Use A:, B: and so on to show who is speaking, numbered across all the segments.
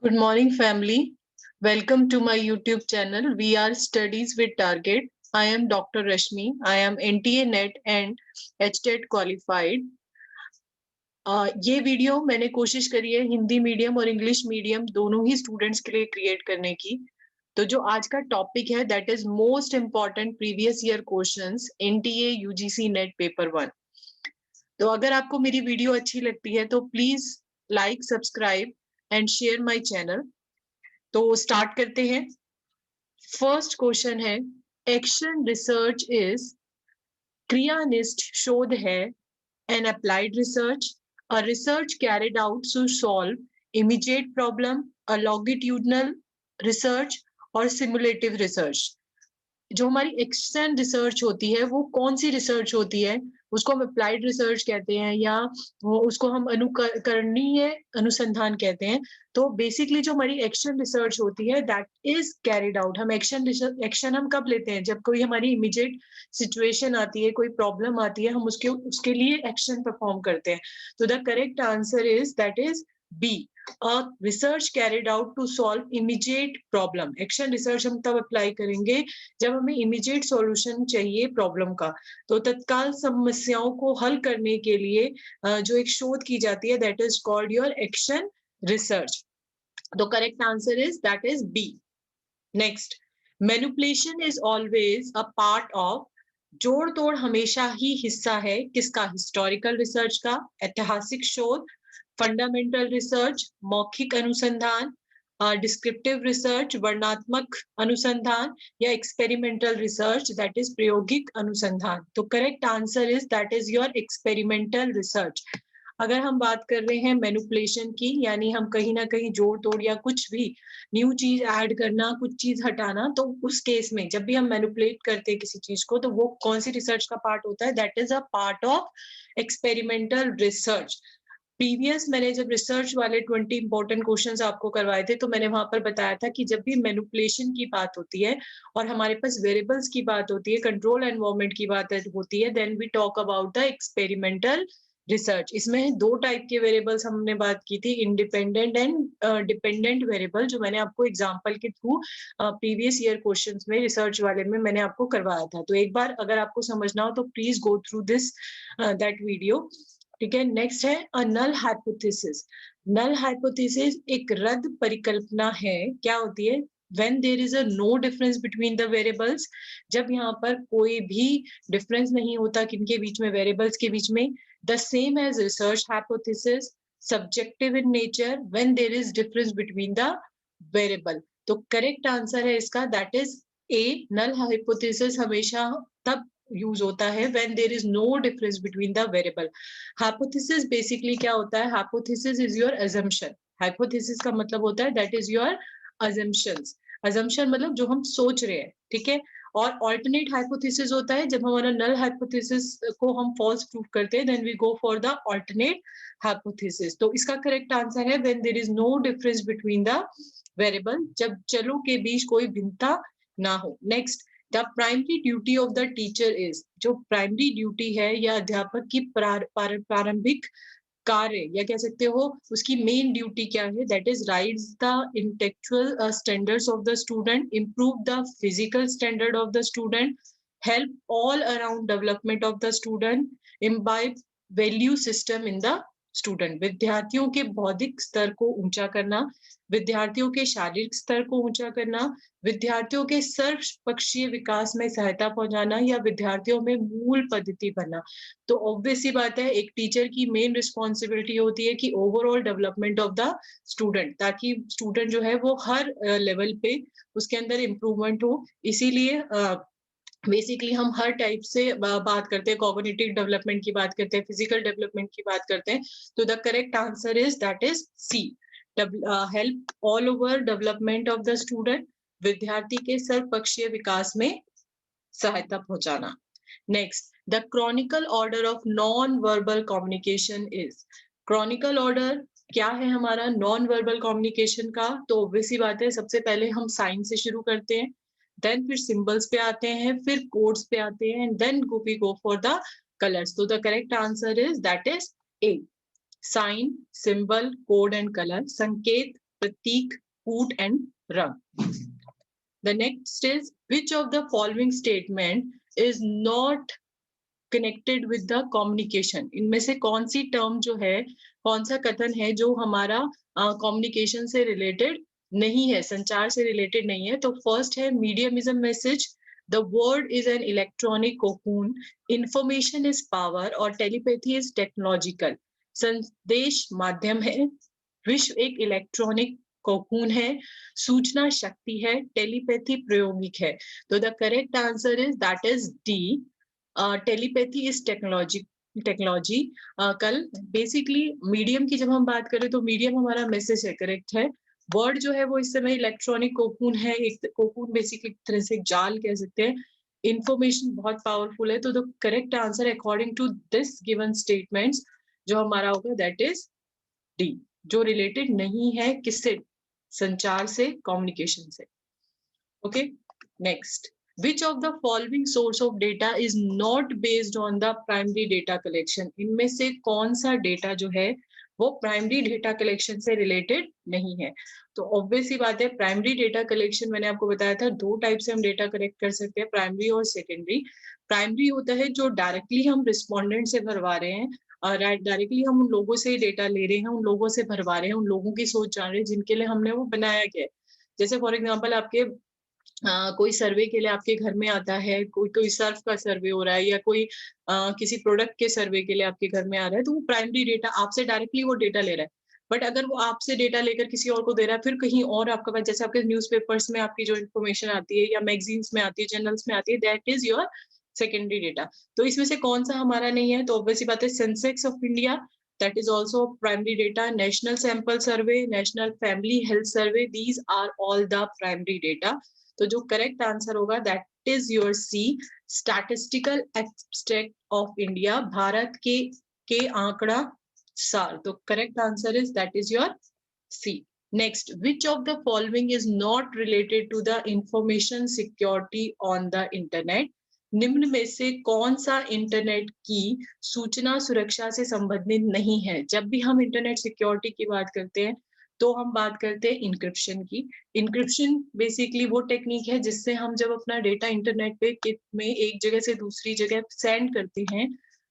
A: Good morning, family. Welcome to my YouTube channel. We are Studies with Target. I am Dr. Rashmi. I am NTA NET and HTET qualified. ये video मैंने कोशिश करी है Hindi medium और English medium दोनों ही students के लिए create करने की। तो जो आज का टॉपिक है that is most important previous year questions NTA UGC net paper 1। तो अगर आपको मेरी वीडियो अच्छी लगती है तो please like, subscribe and share my channel. तो स्टार्ट करते हैं। फर्स्ट क्वेश्चन है, एक्शन रिसर्च इज क्रियानिष्ठ शोध है, an applied research, a research carried out to solve immediate problem, a longitudinal research और सिमुलेटिव रिसर्च। जो हमारी एक्शन रिसर्च होती है वो कौन सी रिसर्च होती है, उसको हम अप्लाइड रिसर्च कहते हैं या उसको हम अनुकरणीय अनुसंधान कहते हैं। तो बेसिकली जो हमारी एक्शन रिसर्च होती है दैट इज कैरिड आउट। हम एक्शन हम कब लेते हैं, जब कोई हमारी इमीडिएट सिचुएशन आती है, कोई प्रॉब्लम आती है, हम उसके लिए एक्शन परफॉर्म करते हैं। तो the correct answer is that is B, a research carried out to solve immediate problem। Action research हम तब अप्लाई करेंगे जब हमें इमीडिएट सॉल्यूशन चाहिए प्रॉब्लम का। तो तत्काल समस्याओं को हल करने के लिए जो एक शोध की जाती है that is called your action research. तो correct answer is that is B. Next, manipulation is always a part of. जोड़ तोड़ हमेशा ही हिस्सा है किसका? हिस्टोरिकल रिसर्च का, ऐतिहासिक शोध, फंडामेंटल रिसर्च, मौखिक अनुसंधान, डिस्क्रिप्टिव रिसर्च, वर्णनात्मक अनुसंधान या एक्सपेरिमेंटल रिसर्च दैट इज प्रायोगिक अनुसंधान। तो correct answer is that is your experimental research. अगर हम बात कर रहे हैं मैनिपुलेशन की, यानी हम कहीं ना कहीं जोड़ तोड़ या कुछ भी न्यू चीज ऐड करना, कुछ चीज हटाना, तो उस केस में जब भी हम मैनिपुलेट करते हैं किसी चीज को तो वो कौन सी रिसर्च का पार्ट होता है? That is a part of experimental research. Previous मैंने जब रिसर्च वाले 20 इंपॉर्टेंट क्वेश्चंस आपको करवाए थे तो मैंने वहां पर बताया था कि जब भी मैनिपुलेशन की बात होती है और हमारे पास वेरिएबल्स की बात होती है, कंट्रोल एनवायरनमेंट की बात होती है, then we talk about the experimental research. इसमें दो टाइप के वेरिएबल्स हमने बात की थी, इंडिपेंडेंट एंड डिपेंडेंट वेरिएबल, जो मैंने आपको एग्जांपल के थ्रू प्रीवियस ईयर क्वेश्चंस में रिसर्च वाले में मैंने आपको करवाया था। तो एक बार अगर आपको समझना हो तो please go through this that video. ठीक है, नेक्स्ट है अ नल हाइपोथेसिस। नल हाइपोथेसिस एक रद्द परिकल्पना है। क्या होती है? when there is a no difference between the variables, जब यहाँ पर कोई भी डिफरेंस नहीं होता किनके बीच में, वेरिएबल्स के बीच में। the same as research hypothesis, subjective in nature when there is difference between the variable। तो करेक्ट आंसर है इसका that is A, null hypothesis हमेशा तब यूज होता है when there is no difference between the variable। Hypothesis basically क्या होता है? Hypothesis is your assumption। Hypothesis का मतलब होता है that is your assumptions। assumption मतलब जो हम सोच रहे हैं, ठीक है। और ऑल्टरनेट हाइपोथेसिस होता है जब हमारा नल हाइपोथेसिस को हम फॉल्स प्रूव करते हैं, then we go for the alternate hypothesis. तो इसका करेक्ट आंसर है when there is no difference between the variable, जब चरों के बीच कोई भिन्नता ना हो। Next, the primary duty of the teacher is. जो प्राइमरी ड्यूटी है या अध्यापक की प्रारंभिक कार्य या कह सकते हो उसकी मेन ड्यूटी क्या है? That is rise the intellectual standards of the student, improve the physical standard of the student, help all around development of the student, imbibe value system in the student. विद्यार्थियों के बौद्धिक स्तर को ऊंचा करना, विद्यार्थियों के शारीरिक स्तर को ऊंचा करना, विद्यार्थियों के सर्वपक्षीय विकास में सहायता पहुंचाना या विद्यार्थियों में मूल पद्धति बनना। तो ऑब्वियस सी बात है, एक टीचर की मेन रिस्पॉन्सिबिलिटी होती है कि overall development of the student, ताकि स्टूडेंट जो है वो हर लेवल पे उसके अंदर इम्प्रूवमेंट हो। इसीलिए बेसिकली हम हर टाइप से बात करते हैं, कॉग्निटिव डेवलपमेंट की बात करते हैं, फिजिकल डेवलपमेंट की बात करते हैं। तो the correct answer is that is C, help all over development of the student, विद्यार्थी के सर्वपक्षीय विकास में सहायता पहुंचाना। Next, the chronicle order of non verbal communication is. Chronicle order क्या है हमारा नॉन वर्बल कम्युनिकेशन का? तो ऑब्वियस ही बात है, सबसे पहले हम साइन से शुरू करते हैं, देन फिर सिंबल्स पे आते हैं, फिर कोड्स पे आते हैं, and then we go for the colours. तो the correct answer is that is A, sign, symbol, code and colour. संकेत pratik, put and rang. The next is which of the following statement is not connected with the communication. इनमें से कौन सी term जो है, कौन सा कथन है जो हमारा कम्युनिकेशन से रिलेटेड नहीं है, संचार से रिलेटेड नहीं है. तो फर्स्ट है medium is a message, the word is an electronic cocoon, information is power और टेलीपैथी इज टेक्नोलॉजिकल. संदेश माध्यम है, विश्व एक इलेक्ट्रॉनिक कोकून है, सूचना शक्ति है, टेलीपैथी प्रायोगिक है. तो the correct answer is that is D, telepathy is technology. कल बेसिकली मीडियम की जब हम बात करें तो मीडियम हमारा मैसेज है, करेक्ट है. वर्ड जो है वो इस समय इलेक्ट्रॉनिक कोकून है, एक कोकून बेसिकली एक तरह से एक जाल कह सकते हैं. इंफॉर्मेशन बहुत पावरफुल है. तो the correct answer according to this given statements जो हमारा होगा दैट इज डी, जो रिलेटेड नहीं है किससे, संचार से, कम्युनिकेशन से. Okay, next, which of the following source of data is not based on the primary data collection. इनमें से कौन सा डेटा जो है वो प्राइमरी डेटा कलेक्शन से रिलेटेड नहीं है. तो ऑब्वियस ही बात है, प्राइमरी डेटा कलेक्शन मैंने आपको बताया था दो टाइप से हम डेटा कलेक्ट कर सकते हैं, प्राइमरी और सेकेंडरी. प्राइमरी होता है जो डायरेक्टली हम रिस्पोंडेंट से भरवा रहे हैं, डायरेक्टली हम उन लोगों से डेटा ले रहे हैं, उन लोगों से भरवा रहे हैं, उन लोगों की सोच जान रहे हैं जिनके लिए हमने वो बनाया गया है. जैसे फॉर एग्जाम्पल आपके कोई सर्वे के लिए आपके घर में आता है, कोई सर्फ का सर्वे हो रहा है या कोई किसी प्रोडक्ट के सर्वे के लिए आपके घर में आ रहा है, तो वो प्राइमरी डेटा आपसे डायरेक्टली वो डेटा ले रहा है. बट अगर वो आपसे डेटा लेकर किसी और को दे रहा है, फिर कहीं और आपके पास, जैसे आपके न्यूज़पेपर्स में आपकी जो इन्फॉर्मेशन आती है या मैगजीन्स में आती है, जर्नल्स में आती है, that is your secondary data. तो इसमें से कौन सा हमारा नहीं है? तो ऑब्वियसली बात है, Sensex of India, that is also primary data. National sample survey, national family health survey, these are all the primary data. तो जो करेक्ट आंसर होगा that is your C, statistical extract of India, भारत के आंकड़ा सार. तो correct answer is that is your C. Next, which of the following is not related to the information security on the internet. निम्न में से कौन सा इंटरनेट की सूचना सुरक्षा से संबंधित नहीं है. जब भी हम इंटरनेट सिक्योरिटी की बात करते हैं तो हम बात करते हैं इंक्रिप्शन की. इंक्रिप्शन बेसिकली वो टेक्निक है जिससे हम जब अपना डेटा इंटरनेट पे में एक जगह से दूसरी जगह सेंड करते हैं,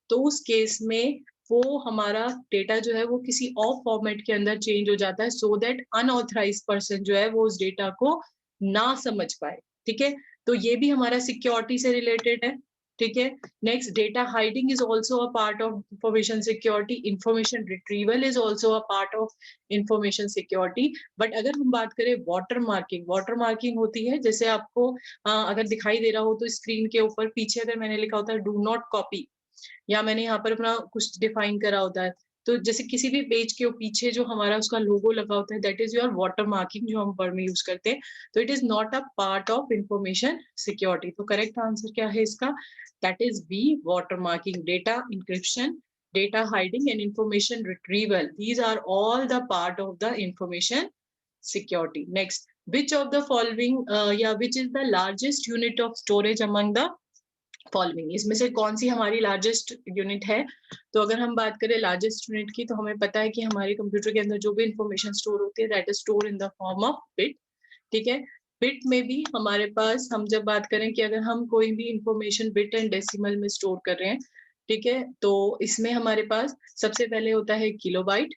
A: तो उस केस में वो हमारा डेटा जो है वो किसी और फॉर्मेट के अंदर चेंज हो जाता है, सो दैट अनऑथराइज्ड पर्सन जो है वो उस डेटा को ना समझ पाए. ठीक है, तो ये भी हमारा सिक्योरिटी से रिलेटेड है. ठीक है, next, data hiding is also a part of information security. Information retrieval is also a part of information security. But अगर हम बात करें वाटर मार्किंग होती है, जैसे आपको अगर दिखाई दे रहा हो तो स्क्रीन के ऊपर पीछे अगर मैंने लिखा होता है डू नॉट कॉपी, या मैंने यहाँ पर अपना कुछ डिफाइन करा होता है, तो जैसे किसी भी पेज के पीछे जो हमारा उसका लोगो लगा होता है, that is your water marking, जो हम वर्ड में यूज करते हैं. तो it is not a part of information security. तो करेक्ट आंसर क्या है इसका? That is B, water marking. Data encryption, data hiding and information retrieval, these are all the part of the information security. Next, which of the following which is the largest unit of storage among the following. इसमें से कौन सी हमारी largest unit है? तो अगर हम बात करें लार्जेस्ट यूनिट की, तो हमें पता है कि हमारे कंप्यूटर के अंदर जो भी इंफॉर्मेशन स्टोर होती है that is store in the form of bit. ठीक है, बिट में भी हमारे पास, हम जब बात करें कि अगर हम कोई भी इंफॉर्मेशन बिट एंड डेसिमल में स्टोर कर रहे हैं, ठीक है, तो इसमें हमारे पास सबसे पहले होता है किलोबाइट.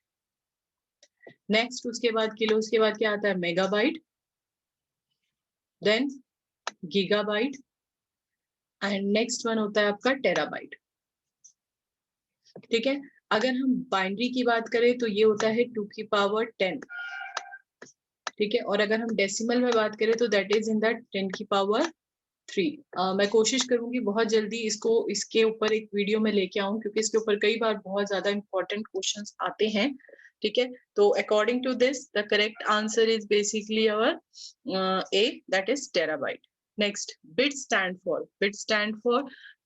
A: नेक्स्ट उसके बाद किलो, उसके बाद क्या आता है? Megabyte, then gigabyte, and next one होता है आपका टेराबाइट. ठीक है, अगर हम बाइनरी की बात करें तो ये होता है 2 की पावर 10. ठीक है, और अगर हम डेसिमल में बात करें तो दैट इज इन दैट 10 की पावर 3. मैं कोशिश करूंगी बहुत जल्दी इसके ऊपर एक वीडियो में लेके आऊं, क्योंकि इसके ऊपर कई बार बहुत ज्यादा इंपॉर्टेंट क्वेश्चंस आते हैं. ठीक है, तो according to this the correct answer is basically our A, that is terabyte. Next, bit stand for,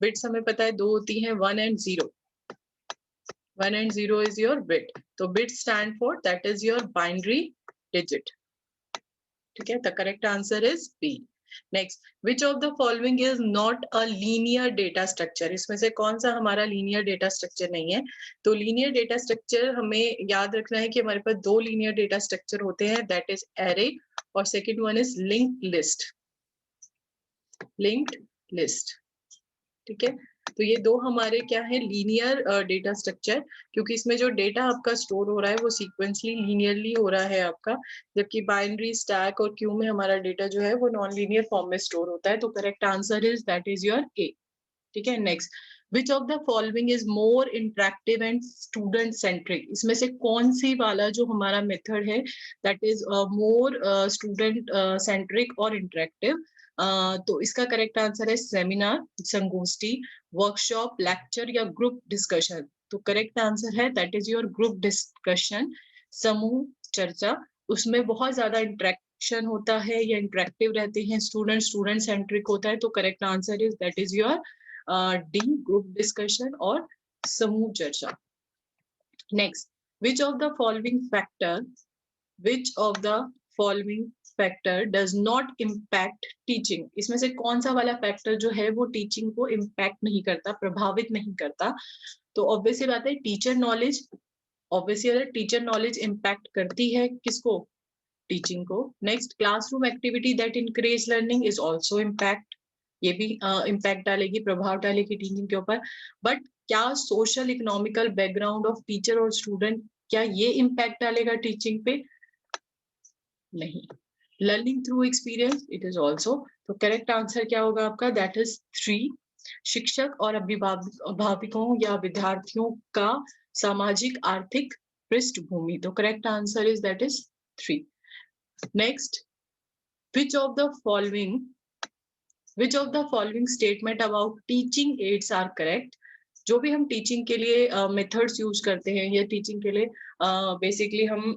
A: bits हमें पता है दो होती हैं, 1 and 0. 1 and 0 is your bit. तो bit stand for, that is your binary digit. ठीक है, the correct answer is B. Next, which of the following is not a linear data structure, इसमें से कौन सा हमारा लीनियर डेटा स्ट्रक्चर नहीं है? तो लीनियर डेटा स्ट्रक्चर हमें याद रखना है कि हमारे पास दो लीनियर डेटा स्ट्रक्चर होते हैं, दैट इज एरे और second one is linked list, linked list, ठीक है। तो ये दो हमारे क्या है, लीनियर डेटा स्ट्रक्चर, क्योंकि इसमें जो डेटा आपका स्टोर हो रहा है वो सीक्वेंसली लीनियरली हो रहा है आपका, जबकि बाइनरी, स्टैक और क्यू में हमारा डेटा जो है वो नॉन लीनियर फॉर्म में स्टोर होता है। तो correct answer is that is your A, ठीक है। Next, which of the following is more interactive and student centric, इसमें से कौन सी वाला जो हमारा मेथड है that is more student centric और इंटरेक्टिव? तो इसका करेक्ट आंसर है सेमिनार, संगोष्ठी, वर्कशॉप, लेक्चर या ग्रुप डिस्कशन। तो करेक्ट आंसर है that is your group discussion, समूह चर्चा। उसमें बहुत ज्यादा इंटरेक्शन होता है या इंटरेक्टिव रहते हैं, स्टूडेंट सेंट्रिक होता है। तो correct answer is that is your D, group discussion और समूह चर्चा। Next, which of the following factor, which of the following factor does not impact teaching, इसमें से कौन सा वाला फैक्टर जो है वो टीचिंग को इम्पैक्ट नहीं करता, प्रभावित नहीं करता? तो ऑब्वियसली बात है teacher knowledge, obviously teacher knowledge impact करती है किसको, टीचिंग को। Next, classroom activity that encourage learning is also impact, ये भी इम्पैक्ट डालेगी, प्रभाव डालेगी टीचिंग के ऊपर। बट क्या social economical background of teacher और स्टूडेंट, क्या ये इम्पैक्ट डालेगा टीचिंग पे? नहीं। Learning through experience it is also. तो करेक्ट आंसर क्या होगा आपका, दैट इज 3। शिक्षक और अभिभावकों या विद्यार्थियों का सामाजिक आर्थिक पृष्ठभूमि, तो correct answer is that is 3। Next, which of the following statement about teaching aids are correct? जो भी हम टीचिंग के लिए मेथड्स यूज करते हैं या टीचिंग के लिए बेसिकली हम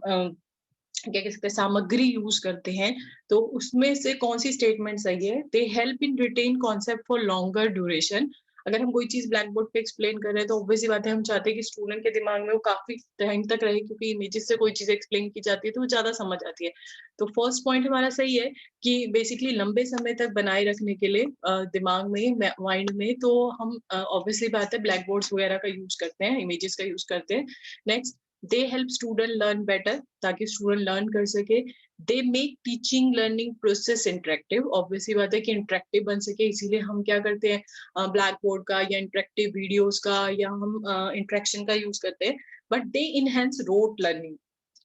A: क्या कह सकते हैं, सामग्री यूज करते हैं, तो उसमें से कौन सी स्टेटमेंट सही है? They help in retain concept for longer duration. अगर हम कोई चीज ब्लैक बोर्ड पे एक्सप्लेन कर रहे हैं तो ऑब्वियसली बात है हम चाहते हैं कि स्टूडेंट के दिमाग में वो काफी टाइम तक रहे, क्योंकि इमेजेस से कोई चीज एक्सप्लेन की जाती है तो वो ज्यादा समझ आती है। तो फर्स्ट पॉइंट हमारा सही है कि बेसिकली लंबे समय तक बनाए रखने के लिए दिमाग में, माइंड में, तो हम ऑब्वियसली बात है ब्लैक बोर्ड्स वगैरह का यूज करते हैं, इमेजेस का यूज करते हैं। Next, they help student learn better, ताकि स्टूडेंट लर्न कर सके। They make teaching learning process interactive, obviously बात है कि इंटरेक्टिव बन सके, इसीलिए हम क्या करते हैं ब्लैक बोर्ड का या इंटरेक्टिव वीडियोस का या हम इंटरेक्शन का यूज करते हैं। But they enhance rote learning,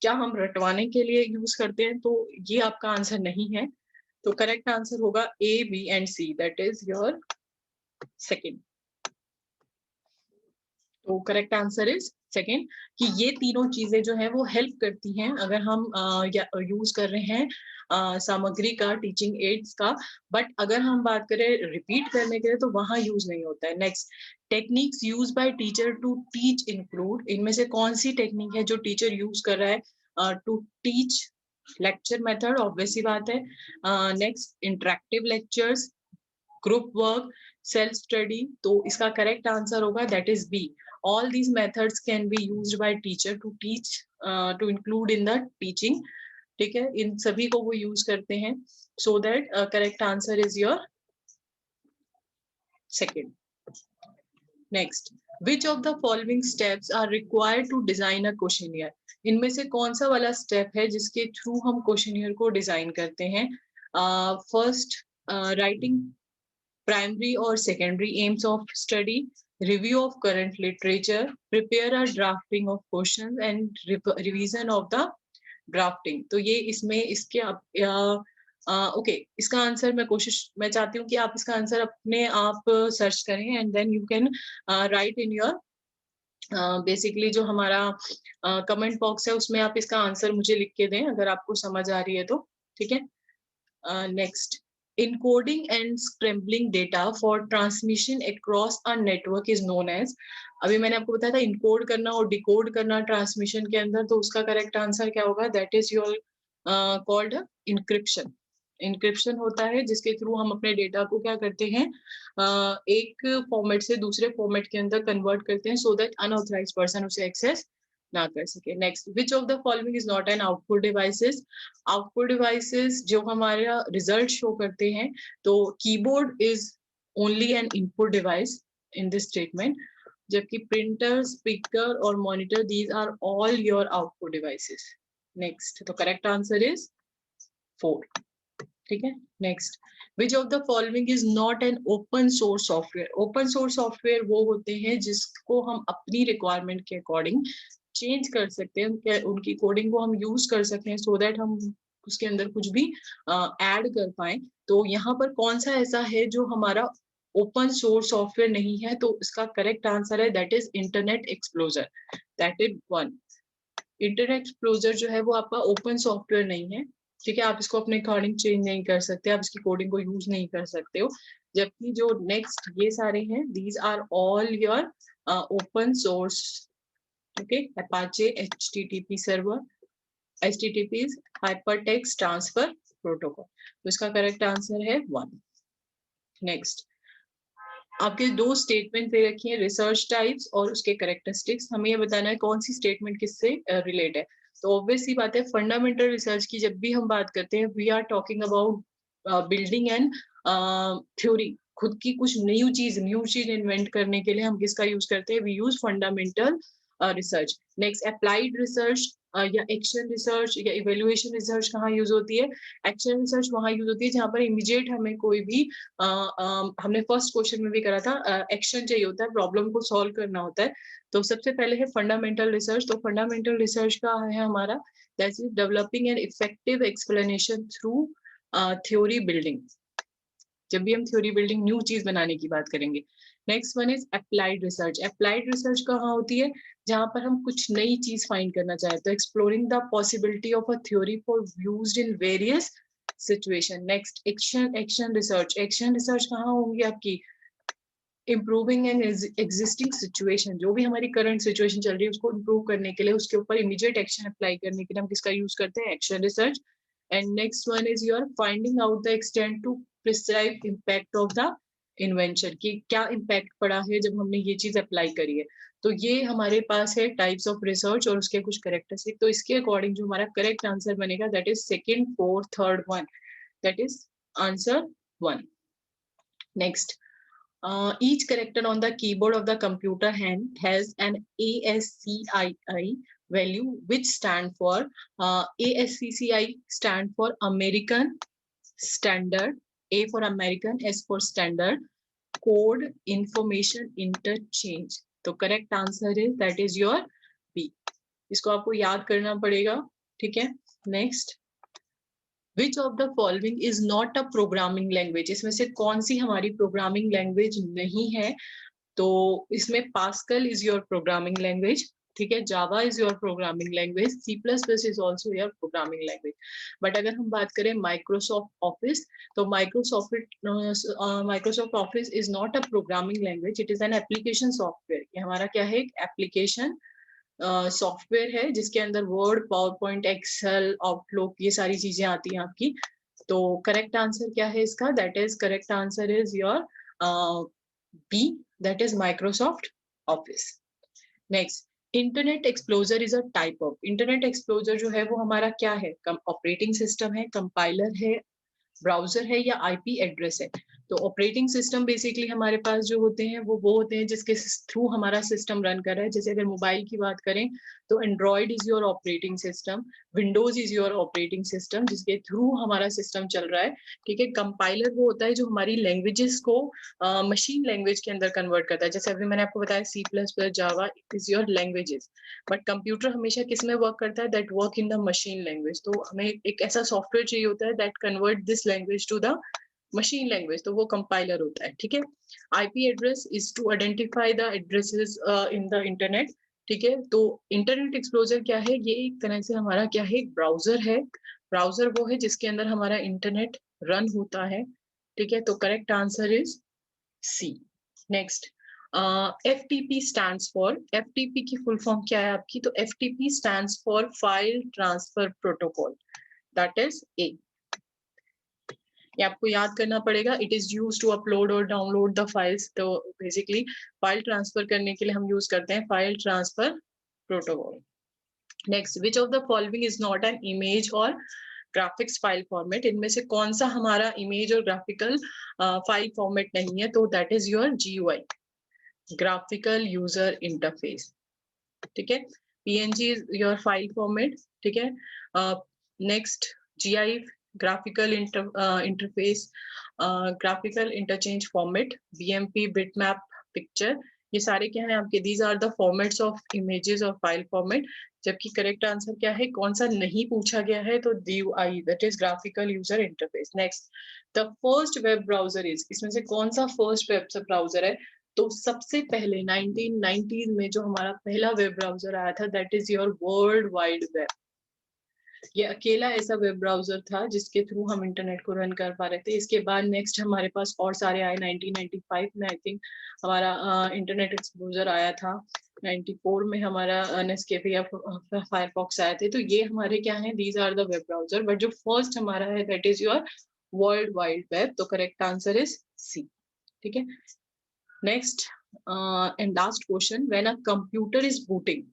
A: क्या हम रटवाने के लिए यूज करते हैं? तो ये आपका आंसर नहीं है। तो करेक्ट आंसर होगा A, B and C, that is your second. तो करेक्ट आंसर इज सेकेंड, कि ये तीनों चीजें जो है वो हेल्प करती हैं अगर हम यूज कर रहे हैं सामग्री का, टीचिंग एड्स का। बट अगर हम बात करें रिपीट करने के लिए तो वहां यूज नहीं होता है। Next, techniques use by teacher to teach include, इनमें से कौन सी टेक्निक है जो टीचर यूज कर रहा है to teach? Lecture method, obviously बात है। Next, interactive lectures, group work, self study. तो इसका करेक्ट आंसर होगा that is B, all these methods can be used by teacher to teach, to include in the teaching, ठीक है, इन सभी को वो यूज करते हैं। so that correct answer is your second। next, which of the following steps are required to design a questionnaire, इनमें से कौन सा वाला स्टेप है जिसके थ्रू हम क्वेश्चनियर को डिजाइन करते हैं? First, writing primary or secondary aims of study, review of current literature, prepare a drafting of questions and revision of the drafting। तो ये इसमें इसके ओके, इसका आंसर मैं चाहती हूँ कि आप इसका आंसर अपने आप सर्च करें and then you can write in your basically जो हमारा कमेंट बॉक्स है उसमें आप इसका आंसर मुझे लिख के दें अगर आपको समझ आ रही है तो, ठीक है। Next, encoding and scrambling data for transmission across a network is known as, अभी मैंने आपको बताया था इनकोड करना और डिकोड करना ट्रांसमिशन के अंदर, तो उसका करेक्ट आंसर क्या होगा? That is your called encryption. Encryption होता है जिसके थ्रू हम अपने डेटा को क्या करते हैं, एक फॉर्मेट से दूसरे फॉर्मेट के अंदर कन्वर्ट करते हैं सो दैट अनऑथराइज्ड पर्सन उसे एक्सेस ना कर सके। Next, which of the following is not an output devices? Output devices जो हमारा रिजल्ट शो करते हैं, तो keyboard is only an input device in this statement, जबकि प्रिंटर, स्पीकर और monitor, these are all your output devices. Next, तो correct answer is 4। ठीक है। Next, which of the following is not an open source software? Open source software वो होते हैं जिसको हम अपनी रिक्वायरमेंट के अकॉर्डिंग चेंज कर सकते हैं, उनकी कोडिंग को हम यूज कर सकते हैं सो दैट हम उसके अंदर कुछ भी ऐड कर पाए। तो यहाँ पर कौन सा ऐसा है जो हमारा ओपन सोर्स सॉफ्टवेयर नहीं है? तो इसका करेक्ट आंसर है that is internet एक्सप्लोजर, that is 1। Internet एक्सप्लोजर जो है वो आपका ओपन सॉफ्टवेयर नहीं है, ठीक है। आप इसको अपने अकॉर्डिंग चेंज नहीं कर सकते, आप इसकी कोडिंग को यूज नहीं कर सकते हो। जबकि जो नेक्स्ट ये सारे हैं, these are all your open source. Okay, Apache, HTTP server, HTTP is hypertext transfer protocol, तो इसका करेक्ट आंसर है 1। नेक्स्ट, आपके 2 स्टेटमेंट दे रखी है, रिसर्च टाइप्स और उसके करेक्टरिस्टिक्स। हमें ये बताना है कौन सी स्टेटमेंट किससे रिलेट है। तो ऑब्वियस सी बात है, फंडामेंटल रिसर्च की जब भी हम बात करते हैं, we are talking about building and theory. खुद की कुछ न्यू चीज इन्वेंट करने के लिए हम किसका यूज करते हैं? We use fundamental research. Next, applied research या एक्शन रिसर्च या इवेल्युएशन रिसर्च कहाँ यूज होती है? एक्शन रिसर्च वहां यूज होती है जहां पर इमीडिएट हमें कोई भी हमने फर्स्ट क्वेश्चन में भी करा था, एक्शन चाहिए होता है, प्रॉब्लम को सॉल्व करना होता है। तो सबसे पहले है फंडामेंटल रिसर्च। तो फंडामेंटल रिसर्च का है हमारा that is developing an effective explanation through theory building, जब भी हम थ्योरी बिल्डिंग न्यू चीज बनाने की बात करेंगे। Next one is applied research. Applied research कहाँ होती है? जहां पर हम कुछ नई चीज फाइंड करना चाहें, तो exploring the possibility of a theory for used in various situation. Next, action research. Action research कहाँ होंगी आपकी? इम्प्रूविंग एन एग्जिस्टिंग सिचुएशन, जो भी हमारी करंट सिचुएशन चल रही है उसको इम्प्रूव करने के लिए, उसके ऊपर इमीडिएट एक्शन अप्लाई करने के लिए हम किसका यूज करते हैं? Action research. And next one is your finding out the extent to prescribe impact of the invention, की क्या इम्पैक्ट पड़ा है जब हमने ये चीज अप्लाई करी है। तो ये हमारे पास है टाइप्स ऑफ रिसर्च और उसके कुछ करेक्टरिस्टिक। तो इसके अकॉर्डिंग जो हमारा करेक्ट आंसर बनेगा that is second, fourth, third one, that is answer 1। Next, each character on the keyboard of the computer hand has an ASCII value which stand for ASCII stand for American Standard, A for American, S for Standard Code Information Interchange। तो correct answer है that is your B। इसको आपको याद करना पड़ेगा, ठीक है। Next, which of the following is not a programming language? इसमें से कौन सी हमारी प्रोग्रामिंग लैंग्वेज नहीं है? तो इसमें pascal is your programming language, ठीक है। जावा is your programming language, C++ is also your programming language. But अगर हम बात करें माइक्रोसॉफ्ट ऑफिस, तो Microsoft office is not a programming language, it is an application software. ये हमारा क्या है? एक एप्लीकेशन सॉफ्टवेयर है जिसके अंदर Word, PowerPoint, Excel, Outlook, ये सारी चीजें आती हैं आपकी। तो करेक्ट आंसर क्या है इसका? That is correct answer is your B, that is Microsoft Office. Next, internet एक्सप्लोजर is a type of. Internet एक्सप्लोजर जो है वो हमारा क्या है? ऑपरेटिंग सिस्टम है, कंपाइलर है, ब्राउजर है या IP एड्रेस है? तो ऑपरेटिंग सिस्टम बेसिकली हमारे पास जो होते हैं वो होते हैं जिसके थ्रू हमारा सिस्टम रन कर रहा है। जैसे अगर मोबाइल की बात करें तो Android is your operating system, Windows is your operating system जिसके थ्रू हमारा सिस्टम चल रहा है, ठीक है। कंपाइलर वो होता है जो हमारी लैंग्वेजेस को मशीन लैंग्वेज के अंदर कन्वर्ट करता है। जैसे अभी मैंने आपको बताया C++, Java is your languages, but computer हमेशा किस में वर्क करता है? That work in the machine language. तो हमें एक ऐसा सॉफ्टवेयर चाहिए होता है that convert this language to the machine language, तो वो कंपाइलर होता है, ठीक है। IP address is to identify the addresses in the internet, ठीक है। तो इंटरनेट एक्सप्लोजर क्या है? ये एक तरह से हमारा क्या है? एक ब्राउजर है। ब्राउजर वो है जिसके अंदर हमारा इंटरनेट रन होता है, ठीक है। तो correct answer is C। Next, FTP stands for. FTP की फुल फॉर्म क्या है आपकी? तो FTP stands for file transfer protocol, that is A। ये आपको याद करना पड़ेगा। It is use to upload और डाउनलोड द फाइल्स। तो बेसिकली फाइल ट्रांसफर करने के लिए हम यूज करते हैं file transfer protocol. Next, which of the following is not an image और ग्राफिक्स फाइल फॉर्मेट, इनमें से कौन सा हमारा इमेज और ग्राफिकल फाइल फॉर्मेट नहीं है, तो that is your GUI, graphical user interface, ठीक है। PNG is your file format, ठीक है। Next, GIF, graphical interface, graphical interchange format, BMP, bitmap, picture, ये सारे क्या है आपके, these are the formats of images और फाइल फॉर्मेट। जबकि करेक्ट आंसर क्या है, कौन सा नहीं पूछा गया है, तो GUI, that is graphical user interface. Next, the first web browser is, इसमें से कौन सा फर्स्ट वेब ब्राउजर है, तो सबसे पहले 1990s में जो हमारा पहला वेब ब्राउजर आया था, that is your world wide web. ये अकेला ऐसा वेब ब्राउजर था जिसके थ्रू हम इंटरनेट को रन कर पा रहे थे। इसके बाद नेक्स्ट हमारे पास और सारे आए। 1995 में आई थिंक हमारा इंटरनेट एक्सप्लोरर आया था। 94 में हमारा नेस्कैफे या फायरफॉक्स आए थे। तो ये हमारे क्या है, these are the web browser, but जो फर्स्ट हमारा है that is your world wide web. तो करेक्ट आंसर इज सी, ठीक है। Next and last question, when a computer is booting,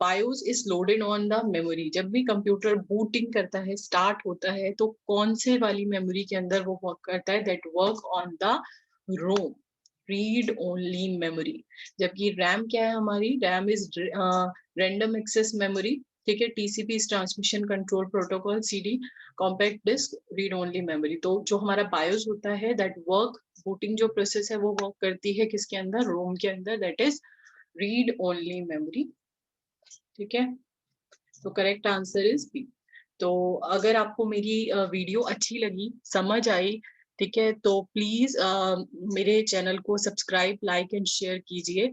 A: BIOS is loaded on the memory, जब भी computer booting करता है, स्टार्ट होता है, तो कौन से वाली मेमोरी के अंदर वो वर्क करता है, that work on the ROM, read only memory. जबकि रैम क्या है हमारी, RAM is random access memory, ठीक है। TCP transmission control protocol, CD, compact disc, read only memory. तो जो हमारा BIOS होता है, दैट वर्क, बूटिंग जो प्रोसेस है वो वर्क करती है किसके अंदर, रोम के अंदर, that is read only memory, ठीक है। तो करेक्ट आंसर इज बी। तो अगर आपको मेरी वीडियो अच्छी लगी, समझ आई, ठीक है, तो प्लीज मेरे चैनल को सब्सक्राइब, लाइक एंड शेयर कीजिए।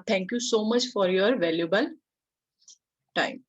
A: Thank you so much for your valuable time.